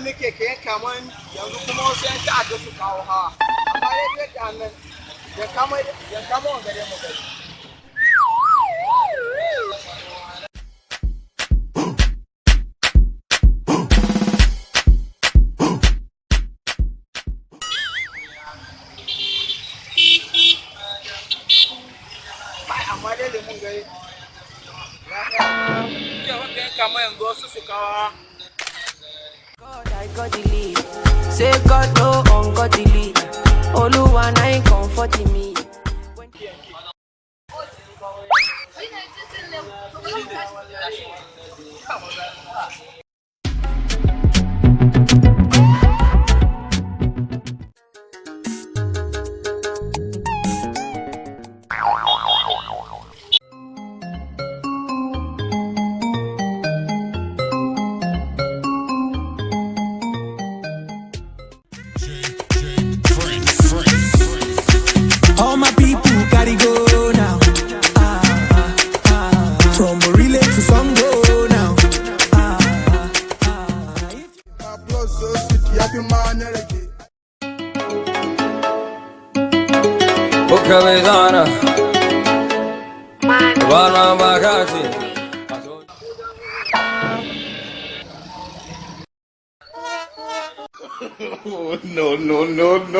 nake kayan kaman yanzu kuma wasu yanki Ajasu kawo hawa. Amma yadda nan ya kama wa gare mu gari. Amma dai lemun gari. Ya kayan kama yanzu wasu su kawo. God, I got the lead. Say God, no ungodly. Oluwa na ain't comforting me. All my people gotta go now. From relay to Songo now. Oh, no.